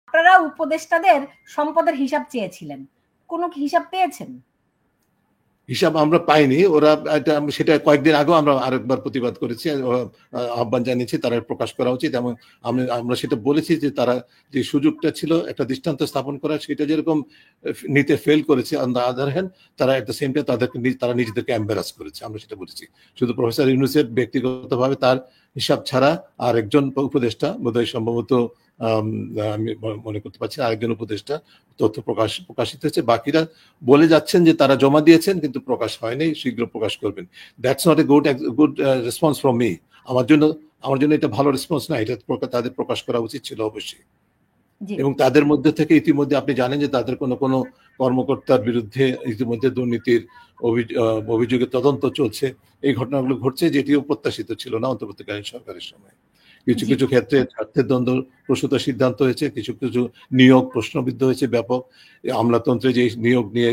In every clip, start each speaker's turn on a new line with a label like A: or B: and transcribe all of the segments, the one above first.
A: আপনারা উপদেষ্টাদের সম্পদের হিসাব চেয়েছিলেন, কোন কি হিসাব পেয়েছেন?
B: হিসাব আমরা পাইনি, ওরা সেটা কয়েকদিন আগেও আমরা আরেকবার প্রতিবাদ করেছি, আহ্বান জানিয়েছি তারা প্রকাশ করা উচিত, এবং আমরা সেটা বলেছি যে তারা যে সুযোগটা ছিল একটা দৃষ্টান্ত স্থাপন করা, সেটা যেরকম নিতে ফেল করেছে, অন দ্য আদার হ্যান্ড তারা এট দ্য সেম টাইম তারা নিজেদেরকে এম্বারাস করেছে, আমরা সেটা বলেছি। শুধু প্রফেসর ইউনূসের ব্যক্তিগতভাবে তার হিসাব ছাড়া আর একজন উপদেষ্টা, বোধহয় সম্ভবত আমি মনে করতে পারছি আরেকজন উপদেষ্টা তথ্য প্রকাশিত হয়েছে, বাকিরা বলে যাচ্ছেন যে তারা জমা দিয়েছেন কিন্তু প্রকাশ হয়নি, শীঘ্র প্রকাশ করবেন। That's not a good response from me. আমার জন্য এটা ভালো রেসপন্স না, এটা তাদের প্রকাশ করা উচিত ছিল অবশ্যই। এবং তাদের মধ্যে থেকে ইতিমধ্যে আপনি জানেন যে তাদের কোনো কর্মকর্তার বিরুদ্ধে ইতিমধ্যে দুর্নীতির অভিযোগে তদন্ত চলছে। এই ঘটনাগুলো ঘটছে, যেটিও প্রত্যাশিত ছিল না অন্তর্বর্তীকালীন সরকারের সময়। কিছু কিছু ক্ষেত্রে স্বার্থের দ্বন্দ্ব প্রসূত সিদ্ধান্ত হয়েছে, কিছু কিছু নিয়োগ প্রশ্নবিদ্ধ হয়েছে ব্যাপক। আমলাতন্ত্রে যে নিয়োগ নিয়ে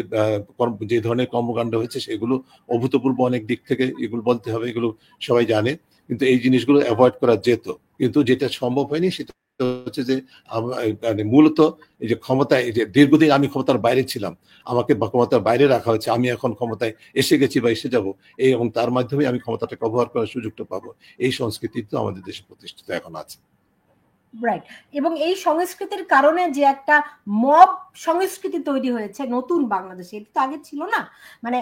B: যে ধরনের কর্মকাণ্ড হয়েছে সেগুলো অভূতপূর্ব অনেক দিক থেকে, এগুলো বলতে হবে, এগুলো সবাই জানে। কিন্তু এই জিনিসগুলো অ্যাভয়েড করা যেত, কিন্তু যেটা সম্ভব হয়নি সেটা হচ্ছে যে মূলত এই যে ক্ষমতায়, এই যে দীর্ঘদিন আমি ক্ষমতার বাইরে ছিলাম, আমাকে ক্ষমতার বাইরে রাখা হয়েছে, আমি এখন ক্ষমতায় এসে গেছি বা এসে যাব, এবং তার মাধ্যমে আমি ক্ষমতাটা ব্যবহার করার সুযোগটা পাবো, এই সংস্কৃতি তো আমাদের দেশে প্রতিষ্ঠিত এখন আছে।
A: রাইট। এবং এই সংস্কৃতির কারণে যে একটা মব সংস্কৃতি তৈরি হয়েছে নতুন বাংলাদেশে, এটা তো আগে ছিল না। মানে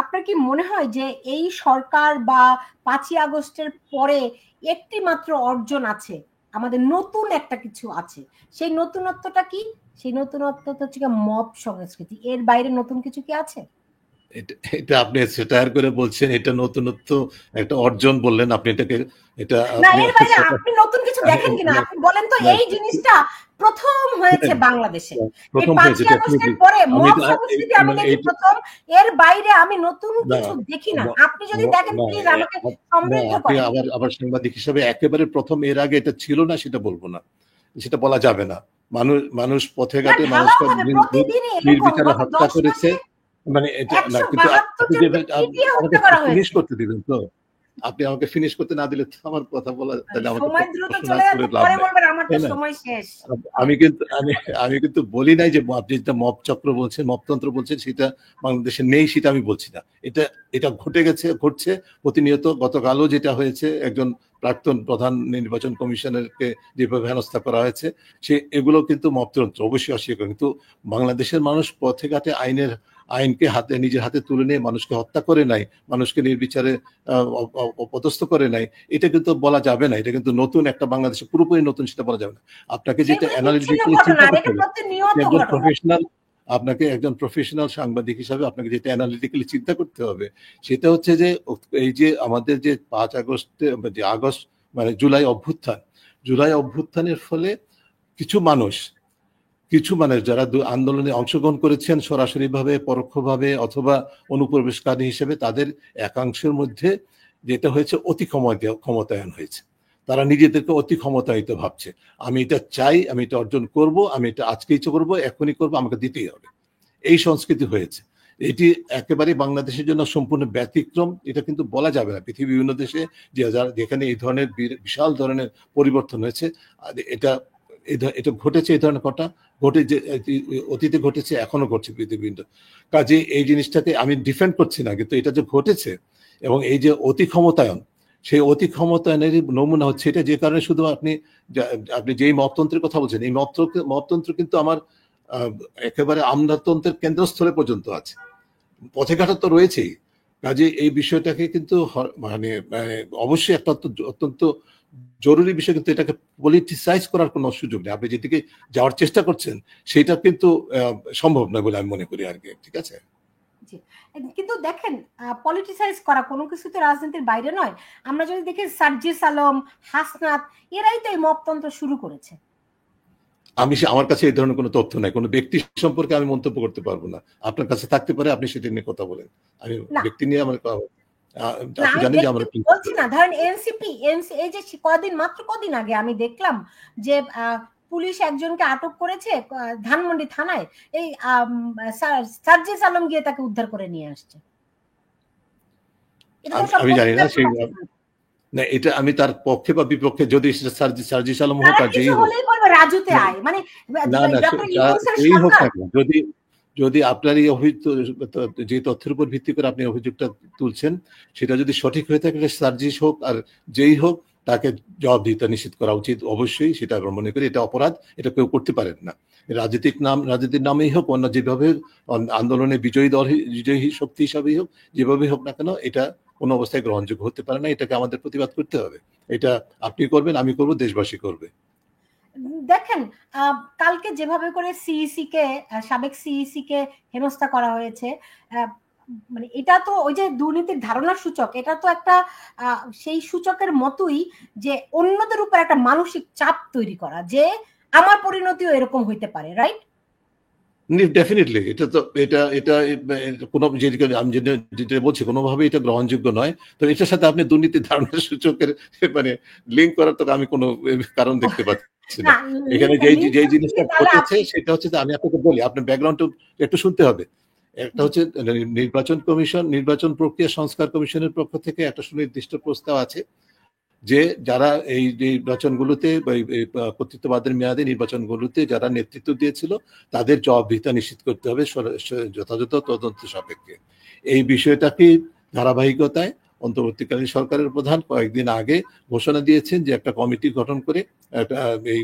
A: আপনার কি মনে হয় যে এই সরকার বা 5ই আগস্টের পরে একটি মাত্র অর্জন আছে, আমাদের নতুন একটা কিছু আছে, সেই নতুনত্বটা কি? সেই নতুনত্বটা হচ্ছে মব সংস্কৃতি, এর বাইরে নতুন কিছু কি আছে?
B: এটা আপনি সেটার করে বলছেন, এটা নতুনত্ব একটা অর্জন বললেন আপনি, এটাকে এটা
A: না, এর বাইরে আপনি নতুন কিছু দেখেন কিনা আপনি বলেন তো। এই জিনিসটা প্রথম হয়েছে বাংলাদেশে, এই 5ই আগস্টের পরে মব সংস্কৃতি আমি দেখি প্রথম, এর বাইরে আমি নতুন কিছু দেখি না। আপনি যদি দেখেন প্লিজ আমাকে সমৃদ্ধ করেন।
B: আবার সাংবাদিক হিসেবে একেবারে প্রথম, এর আগে এটা ছিল না সেটা বলবো না, সেটা বলা যাবে না। মানুষ পথে ঘাটে মানুষকে নির্বিচারে হত্যা করেছে, মানে এটা না, কিন্তু আমাকে ফিনিশ করতে দিবেন তো, আপনি আমাকে ফিনিশ করতে না দিলে তো আমার কথা বলা, তাহলে আমাকে আমি কিন্তু বলি নাই যে আপনি যেটা মব চক্র বলছেন, মবতন্ত্র বলছেন, সেটা বাংলাদেশে নেই সেটা আমি বলছি না। এটা ঘটছে প্রতিনিয়ত। গতকালও যেটা হয়েছে, একজন প্রাক্তন প্রধান নির্বাচন কমিশনারকে যেভাবে হেনস্থা করা হয়েছে, এগুলো কিন্তু মবতন্ত্র, অবশ্যই অস্বীকার। কিন্তু বাংলাদেশের মানুষ পথে ঘাটে আইনকে নিজের হাতে তুলে নিয়ে মানুষকে হত্যা করে নাই, মানুষকে নির্বিচারে অপদস্থ করে নাই, এটা কিন্তু বলা যাবে না। এটা কিন্তু নতুন একটা বাংলাদেশে, পুরোপুরি নতুন সেটা বলা যাবে না। আপনাকে যেটা অ্যানালিটিক্যালি চিন্তা করতে হবে, একজন প্রফেশনাল সাংবাদিক হিসাবে আপনাকে যেটা অ্যানালিটিক্যালি চিন্তা করতে হবে, সেটা হচ্ছে যে এই যে আমাদের যে 5 আগস্টে যে মানে জুলাই অভ্যুত্থানের ফলে কিছু মানুষ যারা আন্দোলনে অংশগ্রহণ করেছেন সরাসরিভাবে, পরোক্ষভাবে অথবা অনুপ্রবেশকারী হিসেবে, তাদের একাংশের মধ্যে যেটা হয়েছে অতি ক্ষমতায়ন হয়েছে। তারা নিজেদেরকে অতি ক্ষমতায়িত ভাবছে। আমি এটা চাই, আমি এটা অর্জন করব, আমি এটা আজকেই করবো, এখনই করবো, আমাকে দিতেই হবে, এই সংস্কৃতি হয়েছে। এটি একেবারে বাংলাদেশের জন্য সম্পূর্ণ ব্যতিক্রম, এটা কিন্তু বলা যাবে না। পৃথিবীর বিভিন্ন দেশে যেখানে এই ধরনের বিশাল ধরনের পরিবর্তন হয়েছে, এটা ঘটেছে, এই ধরনের অতীতে ঘটেছে, এখনো ঘটছে পৃথিবীর। কাজে এই জিনিসটাকে আমি ডিফেন্ড করছি না, কিন্তু এটা যে ঘটেছে এবং এই যে অতি ক্ষমতায়ন, সেই অতি ক্ষমতায়নেরই নমুনা হচ্ছে এটা। যে কারণে শুধু আপনি যেই মপতন্ত্রের কথা বলছেন, এই মপতন্ত্র কিন্তু আমার একেবারে আমলাতন্ত্রের কেন্দ্রস্থলে পর্যন্ত আছে, পথে ঘাটা তো রয়েছেই। কাজে এই বিষয়টাকে কিন্তু মানে অবশ্যই একটা অত্যন্ত জরুরি বিষয়, কিন্তু এটাকে পলিটিসাইজ করার কোনো সুযোগ নেই। আপনি যেদিকে যাওয়ার চেষ্টা করছেন সেটা কিন্তু সম্ভব নয় বলে আমি মনে করি আর কি। ঠিক আছে,
A: কিন্তু দেখেন, পলিটিসাইজ করা কোনো কিছুতে রাজনীতির বাইরে নয়। আমরা যদি দেখি সার্জিস আলম, হাসনাত, এরাই তো এই মপতন্ত্র শুরু করেছে।
B: আমার কাছে এই ধরনের কোনো তথ্য নাই, কোনো ব্যক্তি সম্পর্কে আমি মন্তব্য করতে পারবো না। আপনার কাছে থাকতে পারে, আপনি সেটা নিয়ে কথা বলেন। আমি ব্যক্তি নিয়ে আমার জানেন যে আমরা
A: বলছি না। ধরেন এনসিপি, এই যে মাত্র কদিন আগে আমি দেখলাম যে পুলিশ একজনকে আটক করেছে ধানমন্ডি থানায়, এই সার্জিস আলম গিয়ে তাকে উদ্ধার করে নিয়ে আসছে।
B: আমি জানি না, না, এটা আমি তার পক্ষে বা বিপক্ষে, যদি সেটা সার্জিস আলম হোক
A: তারা
B: আর
A: কিছু
B: যেই হোক,
A: হলেই করবে রাজুতে
B: না
A: আয়, মানে
B: না না,
A: ডক্টর ইউনূসের
B: এই হোক
A: সরকার।
B: না কেন, যদি যদি আপনার এই যে তথ্যের উপর ভিত্তি করে আপনি অভিযোগটা তুলছেন সেটা যদি সঠিক হয়ে থাকে, সার্জিস হোক আর যেই হোক, তাকে জবাবদিহিতা নিশ্চিত করা উচিত অবশ্যই। সেটা আমরা মনে করি এটা অপরাধ, এটা কেউ করতে পারেন না। রাজনীতির নামেই হোক, অন্য যেভাবে আন্দোলনে বিজয়ী শক্তি হিসাবেই হোক, যেভাবেই হোক না কেন, এটা কোনো অবস্থায় গ্রহণযোগ্য হতে পারে না। এটাকে আমাদের প্রতিবাদ করতে হবে। এটা আপনি করবেন, আমি করব, দেশবাসী করবে।
A: দেখেন, কালকে যেভাবে করে সিইসি কে, সাবেক সিইসি কে হেনস্থা করা হয়েছে, মানে এটা তো ওই যে দুর্নীতির ধারণার সূচক, এটা তো একটা সেই সূচকের মতোই, যে অন্যদের উপর একটা মানসিক চাপ তৈরি করা, যে আমার পরিণতিও এরকম হইতে পারে, রাইট?
B: ডেফিনেটলি এটা তো এটা কোনো আমি যেটা বলছি কোনোভাবে এটা গ্রহণযোগ্য নয়। তো এটার সাথে আপনি দুর্নীতির ধারণার সূচকের মানে লিঙ্ক করার তো আমি কোনো কারণ দেখতে পাচ্ছি না।
A: না,
B: এখানে যেই জিনিসটা
A: তাহলে
B: ঘটেছে সেটা হচ্ছে যে, আমি আপনাকে বলি, আপনার ব্যাকগ্রাউন্ড একটু শুনতে হবে। একটা হচ্ছে নির্বাচন প্রক্রিয়া সংস্কার কমিশনের পক্ষ থেকে একটা সুনির্দিষ্ট প্রস্তাব আছে যে যারা এই নির্বাচনগুলোতে, কর্তৃত্ববাদের মেয়াদে নির্বাচনগুলোতে যারা নেতৃত্ব দিয়েছিল, তাদের জবাবদিহিতা নিশ্চিত করতে হবে যথাযথ তদন্ত সাপেক্ষে। এই বিষয়টাকে ধারাবাহিকতায় অন্তর্বর্তীকালীন সরকারের প্রধান কয়েকদিন আগে ঘোষণা দিয়েছেন যে একটা কমিটি গঠন করে এই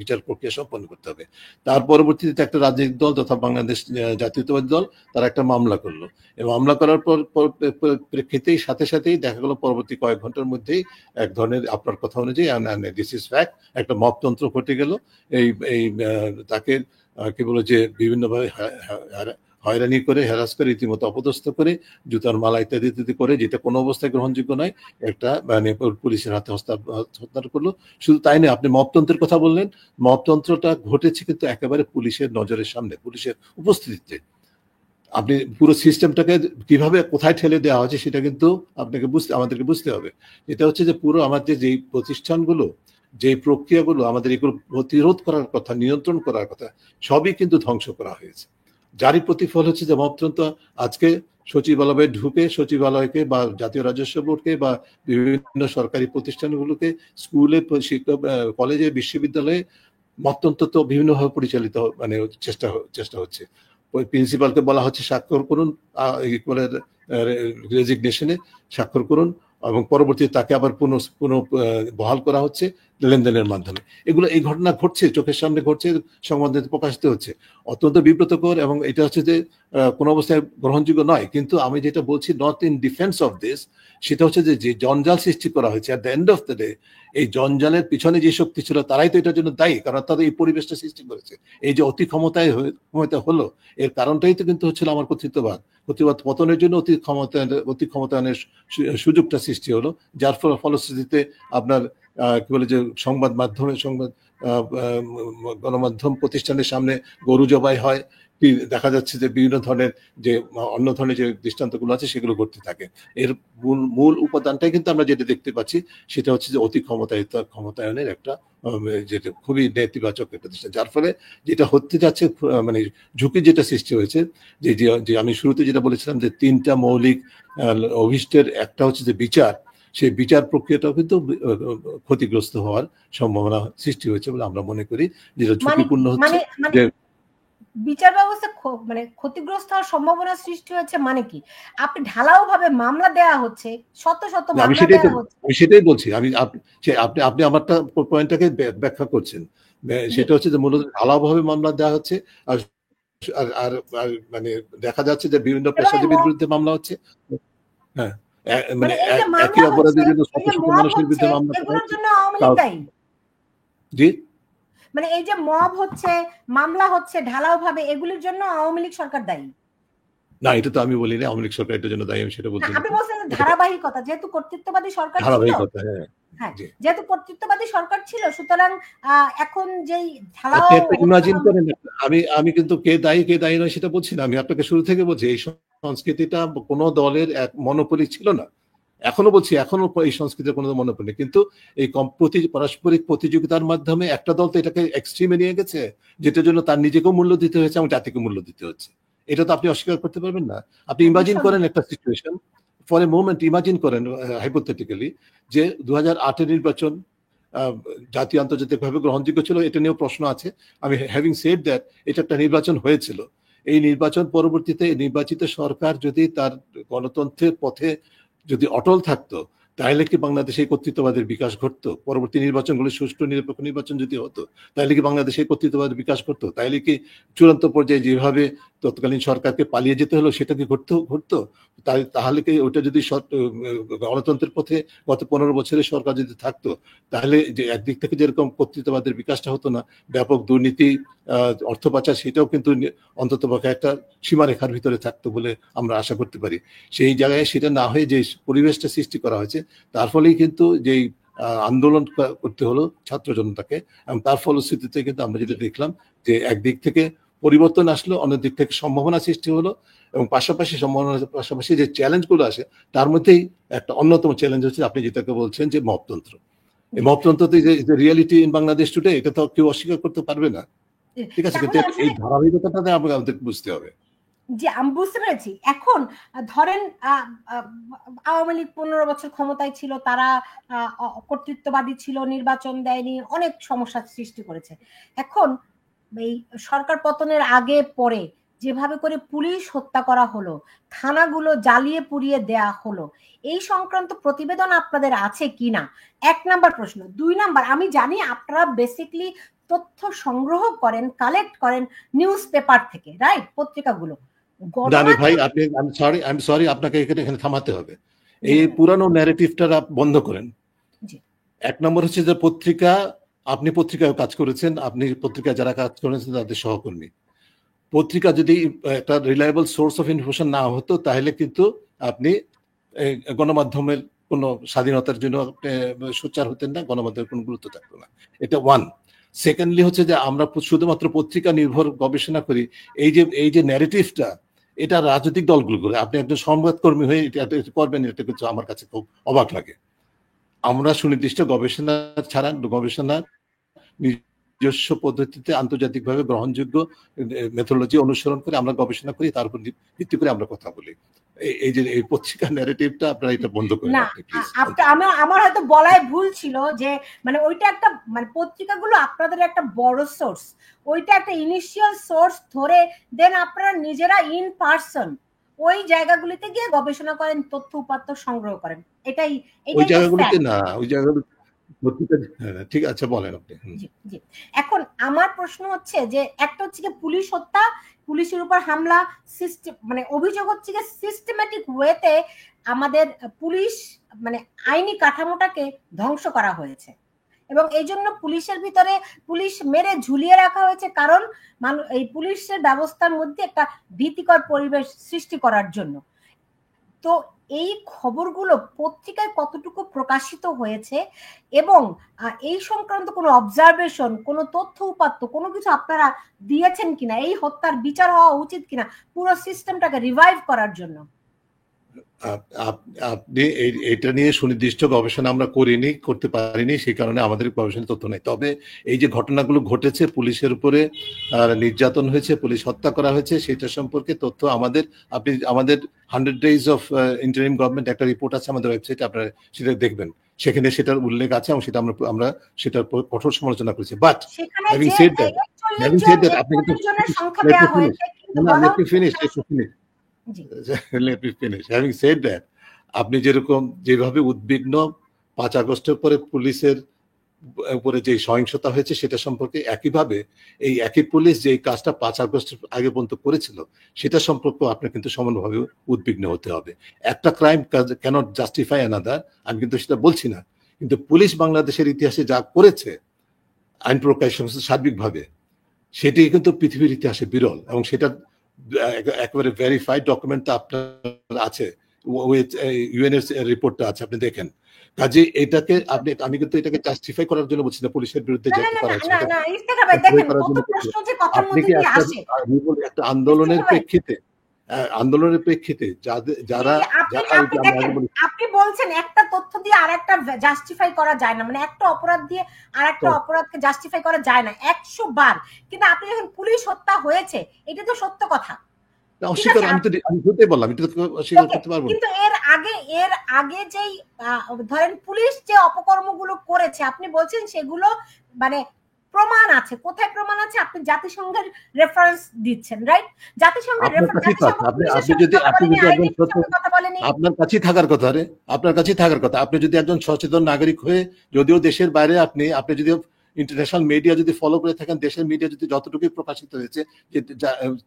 B: বিচার প্রক্রিয়া সম্পন্ন করতে হবে। তার পরবর্তীতে একটা রাজনৈতিক দল তথা বাংলাদেশ জাতীয়তাবাদী দল, তারা একটা মামলা করলো। এবং মামলা করার প্রেক্ষিতেই সাথে সাথেই দেখা গেল পরবর্তী কয়েক ঘন্টার মধ্যেই এক ধরনের, আপনার কথা অনুযায়ী, দিস ইজ ফ্যাক্ট, একটা মপতন্ত্র ঘটে গেল। এই এই তাকে কি বলে যে বিভিন্নভাবে হয়রানি করে, হ্যারাস করে, রীতিমতো অপদস্থ করে, জুতার মালা ইত্যাদি ইত্যাদি করে, যেটা কোনো অবস্থায় গ্রহণযোগ্য নয়, একটা মানে পুলিশের হাতে হস্তান্তর করলো। শুধু তাই নয়, আপনি মপতন্ত্রের কথা বললেন, মপতন্ত্রটা ঘটেছে কিন্তু একেবারে পুলিশের নজরের সামনে, পুলিশের উপস্থিতিতে। আপনি পুরো সিস্টেমটাকে কিভাবে কোথায় ঠেলে দেওয়া হয়েছে সেটা কিন্তু আমাদেরকে বুঝতে হবে। এটা হচ্ছে যে পুরো আমাদের যে প্রতিষ্ঠানগুলো, যে প্রক্রিয়াগুলো আমাদের এগুলো প্রতিরোধ করার কথা, নিয়ন্ত্রণ করার কথা, সবই কিন্তু ধ্বংস করা হয়েছে। যারই প্রতিফল হচ্ছে যে মপতন্ত্র আজকে সচিবালয়ে ঢুকে, সচিবালয়কে বা জাতীয় রাজস্ব বোর্ডকে বা বিভিন্ন সরকারি প্রতিষ্ঠানগুলোকে, স্কুলে, শিক্ষক, কলেজে, বিশ্ববিদ্যালয়ে মপতন্ত্র তো বিভিন্নভাবে পরিচালিত, মানে চেষ্টা হচ্ছে। ওই প্রিন্সিপালকে বলা হচ্ছে স্বাক্ষর করুন, রেজিগনেশনে স্বাক্ষর করুন, এবং পরবর্তীতে তাকে আবার পুনঃ বহাল করা হচ্ছে লেনদেনের মাধ্যমে। এই ঘটনা ঘটছে, চোখের সামনে ঘটছে, সংবাদে প্রকাশিত হচ্ছে। অত্যন্ত বিব্রতকর, এবং এটা হচ্ছে যে কোনো অবস্থায় গ্রহণযোগ্য নয়। কিন্তু আমি যেটা বলছি, not in defence of this, সেটা হচ্ছে যে জঞ্জাল সৃষ্টি করা হয়েছে, at the end of the day এই জঞ্জালের পিছনে যে শক্তি ছিল তারাই তো এটার জন্য দায়ী, কারণ তাদের এই পরিবেশটা সৃষ্টি করেছে। এই যে অতি ক্ষমতায় হলো, এর কারণটাই তো কিন্তু হচ্ছিল আমার কর্তৃত্ববাদ পতনের জন্য অতি ক্ষমতায়নের সুযোগটা সৃষ্টি হলো, যার ফলশ্রুতিতে আপনার কি বলে যে গণমাধ্যম প্রতিষ্ঠানের সামনে গরু জবাই হয়, দেখা যাচ্ছে যে বিভিন্ন ধরনের যে অন্য ধরনের যে দৃষ্টান্তগুলো আছে সেগুলো ঘটতে থাকে। এর মূল উপাদানটাই কিন্তু আমরা যেটা দেখতে পাচ্ছি সেটা হচ্ছে যে অতি ক্ষমতায়নের একটা যেটা খুবই নেতিবাচক একটা দৃষ্টান্ত, যার ফলে যেটা হতে যাচ্ছে, মানে ঝুঁকি যেটা সৃষ্টি হয়েছে, যে আমি শুরুতে যেটা বলেছিলাম যে তিনটা মৌলিক অভিষ্টের একটা হচ্ছে যে বিচার, সেই বিচার প্রক্রিয়াটাও কিন্তু ক্ষতিগ্রস্ত হওয়ার সম্ভাবনা সৃষ্টি হয়েছে বলে আমরা মনে করি, যেটা ঝুঁকিপূর্ণ হচ্ছে। যে
A: বিচার ব্যবস্থা মানে ক্ষতিগ্রস্ত হওয়ার সম্ভাবনা সৃষ্টি হয়েছে মানে কি? আপনি ঢালাও ভাবে মামলা দেয়া হচ্ছে, শত শত মামলা দেয়া হচ্ছে।
B: আমি সেটাই বলছি। আপনি আমারটা পয়েন্টটাকে ব্যাখ্যা করছেন। সেটা হচ্ছে যে মূলত ঢালাওভাবে মামলা দেওয়া হচ্ছে, আর আর মানে দেখা যাচ্ছে যে বিভিন্ন পেশাজীবীর বিরুদ্ধে মামলা হচ্ছে। হ্যাঁ, মানে একই অপরাধের জন্য শত শত মানুষের বিরুদ্ধে মামলা করা
A: এগুলোর
B: হচ্ছে।
A: জন্য আওয়ামী লীগ দায়ী।
B: জি,
A: মানে এই যে মব হচ্ছে, মামলা হচ্ছে ঢালাও ভাবে, এগুলির জন্য আওয়ামী লীগ সরকার দায়ী?
B: না, এটা তো আমি বলিনি আওয়ামী লীগ সরকার এটার জন্য দায়ী, আমি সেটা বলছি না।
A: আপনি বলছেন ধারাবাহিকতা, যেহেতু কর্তৃত্ববাদী সরকার ছিল,
B: ধারাবাহিকতা,
A: হ্যাঁ, যেহেতু কর্তৃত্ববাদী সরকার ছিল, সুতরাং এখন যেই ঢালাও
B: আপনি একটা ইমাজিন করেন, আমি কিন্তু কে দায়ী নয় সেটা বলছি না। আমি আপনাকে শুরু থেকে বলছি, এই সংস্কৃতিটা কোনো দলের এক মনোপলি ছিল না। এখনো বলছি, এখনো এই সংস্কৃতির কোনো মনোপলি, কিন্তু এই পারস্পরিক প্রতিযোগিতার মাধ্যমে একটা দল তো এটাকে এক্সট্রিমে নিয়ে গেছে, যেটার জন্য তার নিজেকেও মূল্য দিতে হয়েছে এবং জাতিকে মূল্য দিতে হচ্ছে। এটা তো আপনি অস্বীকার করতে পারবেন না। আপনি ইমাজিন করেন একটা situation, for a moment imagine করেন হাইপোথেটিক্যালি যে 2008 নির্বাচন জাতীয় আন্তর্জাতিকভাবে গ্রহণযোগ্য ছিল, এটা নিয়েও প্রশ্ন আছে। আমি হ্যাভিং সেড দ্যাট, এটা একটা নির্বাচন হয়েছিল। এই নির্বাচন পরবর্তীতে নির্বাচিত সরকার যদি তার গণতন্ত্রের পথে যদি অটল থাকতো, তাহলে কি বাংলাদেশে কর্তৃত্ববাদের বিকাশ ঘটতো? পরবর্তী নির্বাচনগুলো সুষ্ঠু নিরপেক্ষ নির্বাচন যদি হতো, তাহলে কি বাংলাদেশে কর্তৃত্ববাদের বিকাশ ঘটতো? তাহলে কি চূড়ান্ত পর্যায়ে যেভাবে তৎকালীন সরকারকে পালিয়ে যেতে হলো সেটা কি ঘটতো? তাহলে কি ওটা যদি গণতন্ত্রের পথে গত 15 বছরের সরকার যদি থাকতো, তাহলে যে একদিক থেকে যেরকম কর্তৃত্ববাদের বিকাশটা হতো না, ব্যাপক দুর্নীতি, অর্থ পাচার, সেটাও কিন্তু অন্ততপক্ষে একটা সীমারেখার ভিতরে থাকতো বলে আমরা আশা করতে পারি। সেই জায়গায় সেটা না হয়ে যে পরিবেশটা সৃষ্টি করা হয়েছে, তার ফলেই কিন্তু যেই আন্দোলন করতে হলো ছাত্র জনতাকে, এবং তার ফলশ্রুতিতে কিন্তু আমরা যেটা দেখলাম যে একদিক থেকে পরিবর্তন আসলো, অন্য দিক থেকে সম্ভাবনা সৃষ্টি হলো, এবং পাশাপাশি সম্ভাবনার পাশাপাশি যে চ্যালেঞ্জগুলো আসে তার মধ্যেই একটা অন্যতম চ্যালেঞ্জ হচ্ছে আপনি যেটাকে বলছেন যে মপতন্ত্র। এই মপতন্ত্রতে যে রিয়ালিটি ইন বাংলাদেশ টুডে, এটা তো কেউ অস্বীকার করতে পারবে না, ঠিক আছে, কিন্তু এই ধারাবাহিকতাটা আমাদের বুঝতে হবে।
A: জি, আমি বুঝতে পেরেছি। এখন ধরেন আওয়ামী লীগ 15 বছর ক্ষমতায় ছিল, তারা কর্তৃত্ববাদী ছিল, নির্বাচন দেয়নি, অনেক সমস্যার সৃষ্টি করেছে। এখন এই সরকার পতনের আগে পরে যেভাবে করে পুলিশ হত্যা করা হলো, থানাগুলো জ্বালিয়ে পুড়িয়ে দেয়া হলো, এই সংক্রান্ত প্রতিবেদন আপনাদের আছে কিনা? 1 নাম্বার প্রশ্ন। 2 নাম্বার, আমি জানি আপনারা বেসিক্যালি তথ্য সংগ্রহ করেন, কালেক্ট করেন নিউজ পেপার থেকে, রাইট? পত্রিকাগুলো।
B: জানি ভাই, আমি সরি, আপনাকে এখানে থামাতে হবে। এই পুরানো ন্যারেটিভটা বন্ধ করেন। 1 নম্বর হচ্ছে যে আপনি পত্রিকায় কাজ করেছেন, আপনি পত্রিকায় যারা কাজ করেছেন তাদের সহকর্মী। পত্রিকা যদি একটা রিলায়েবল সোর্স অফ ইনফরমেশন না হতো, তাহলে কিন্তু আপনি গণমাধ্যমের কোনো স্বাধীনতার জন্য সোচ্চার হতেন না, গণমাধ্যমের কোনো গুরুত্ব থাকতো না। এটা 1। সেকেন্ডলি হচ্ছে যে আমরা শুধুমাত্র পত্রিকা নির্ভর গবেষণা করি, এই যে ন্যারেটিভটা, এটা রাজনৈতিক দলগুলো করে। আপনি একজন সংবাদকর্মী হয়ে এটা করবেন, এটা কিন্তু আমার কাছে খুব অবাক লাগে। আমরা সুনির্দিষ্ট গবেষণা ছাড়া, গবেষণার নিজস্ব পদ্ধতিতে আন্তর্জাতিকভাবে গ্রহণযোগ্য মেথোলজি অনুসরণ করে আমরা গবেষণা করি, তার উপর ভিত্তি করে আমরা কথা বলি। এই যে এই পত্রিকা ন্যারেটিভটা আপনারা এটা বন্ধ করেন আপনি প্লিজ।
A: আমার হয়তো বলায় ভুল ছিল যে মানে ওইটা একটা মানে পত্রিকাগুলো আপনাদের একটা বড় সোর্স, ওইটা একটা ইনিশিয়াল সোর্স ধরে দেন আপনারা নিজেরা ইন পারসন ওই জায়গাগুলিতে গিয়ে গবেষণা করেন, তথ্য উপাত্ত সংগ্রহ করেন। এটাই
B: ওই জায়গাগুলিতে না, ওই জায়গাগুলো ঠিক আছে, বলেন আপনি।
A: এখন আমার প্রশ্ন হচ্ছে যে একটা হচ্ছে কি পুলিশ হত্যা, পুলিশের উপর হামলা, মানে অভিযোগ হচ্ছে যে সিস্টেম্যাটিক ওয়েতে আমাদের পুলিশ মানে আইনি কাঠামোটাকে ধ্বংস করা হয়েছে, এবং এই জন্য পুলিশের ভিতরে পুলিশ মেরে ঝুলিয়ে রাখা হয়েছে, কারণ এই পুলিশের ব্যবস্থার মধ্যে একটা ভীতিকর পরিবেশ সৃষ্টি করার জন্য। তো এই খবরগুলো পত্রিকায় কতটুকু প্রকাশিত হয়েছে, এবং এই সংক্রান্ত কোনো অবজারভেশন, কোনো তথ্য উপাত্ত, কোনো কিছু আপনারা দিয়েছেন কিনা, এই হত্যার বিচার হওয়া উচিত কিনা পুরো সিস্টেমটাকে রিভাইভ করার জন্য?
B: আপনি এটা নিয়ে সুনির্দিষ্ট গবেষণা আমরা করিনি, করতে পারিনি, সেই কারণে আমাদের গবেষণা তথ্য নেই। তবে এই যে ঘটনাগুলো ঘটেছে, পুলিশের উপরে নির্যাতন হয়েছে, পুলিশ হত্যা করা হয়েছে, সেটা সম্পর্কে তথ্য আমাদের 100 days অফ ইন্টারিম গভর্নমেন্ট একটা রিপোর্ট আছে আমাদের ওয়েবসাইটে, আপনারা সেটা দেখবেন, সেখানে সেটার উল্লেখ আছে, এবং সেটা আমরা সেটার কঠোর সমালোচনা করেছি। বাট হ্যাভিং সেড দ্যাট, আপনি Let me finish. Having said that, আপনি যেরকম যেভাবে উদ্বিগ্ন 5 আগস্টের পরে পুলিশের উপরে যে সহিংসতা হয়েছে সেটা সম্পর্কে, একইভাবে এই একই পুলিশ যে কাজটা 5 আগস্টের আগে পর্যন্ত করেছিল সেটা সম্পর্কে আপনার কিন্তু সমানভাবে উদ্বিগ্ন হতে হবে। একটা ক্রাইম ক্যানট জাস্টিফাই অ্যানাদার, আমি কিন্তু সেটা বলছি না, কিন্তু পুলিশ বাংলাদেশের ইতিহাসে যা করেছে আইন প্রকাশ সার্বিকভাবে, সেটি কিন্তু পৃথিবীর ইতিহাসে বিরল, এবং সেটা একেবারে ভেরিফাইড ডকুমেন্ট আপনার আছে, ইউএন এর রিপোর্টটা আছে, আপনি দেখেন। কাজে এটাকে আমি কিন্তু এটাকে জাস্টিফাই করার জন্য বলছি না পুলিশের বিরুদ্ধে যেটা করা হচ্ছে, আপনি কি একটা আন্দোলনের প্রেক্ষিতে যারা
A: আপনি বলছেন একটা তথ্য দিয়ে আরেকটা জাস্টিফাই করা যায় না, মানে একটা অপরাধ দিয়ে আরেকটা অপরাধকে জাস্টিফাই করা যায় না 100 বার, কিন্তু আপনি যখন পুলিশ হত্যা হয়েছে এটা তো সত্য কথা,
B: অস্বীকার
A: আছে,
B: আমি হতেই বললাম, এটা তো অস্বীকার
A: ওকে,
B: করতে পারবো না।
A: কিন্তু এর আগে যেই ধরেন পুলিশ যে অপকর্মগুলো করেছে আপনি বলছেন সেগুলো মানে প্রমাণ আছে, কোথায় প্রমাণ আছে? আপনি জাতিসংঘের রেফারেন্স দিচ্ছেন, রাইট? জাতিসংঘের
B: আপনার কাছেই তো
A: জাতিসংঘ
B: আছে।
A: পুলিশের
B: আপনি
A: সঙ্গে
B: যদি
A: কথা বলেনি,
B: একজন
A: আইজিপির সঙ্গে কথা বলেনি।
B: আপনার কাছেই থাকার কথা রে, আপনার কাছেই থাকার কথা। আপনি যদি একজন সচেতন নাগরিক হয়ে, যদিও দেশের বাইরে আপনি যদি ইন্টারন্যাশনাল মিডিয়া যদি ফলো করে থাকেন, দেশের মিডিয়া যদি যতটুকুই প্রকাশিত হয়েছে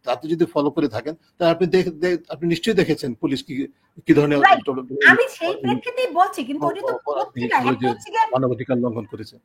B: তাতে যদি ফলো করে থাকেন, তাহলে আপনি নিশ্চয়ই দেখেছেন পুলিশ কি ধরনের
A: রাইট, আমি সেই প্রেক্ষিতেই বলছি, কিন্তু ওটা তো
B: অপরাধ
A: পত্রিকা, একটা
B: যে
A: হচ্ছে গিয়ে
B: মানবাধিকার লঙ্ঘন করেছে।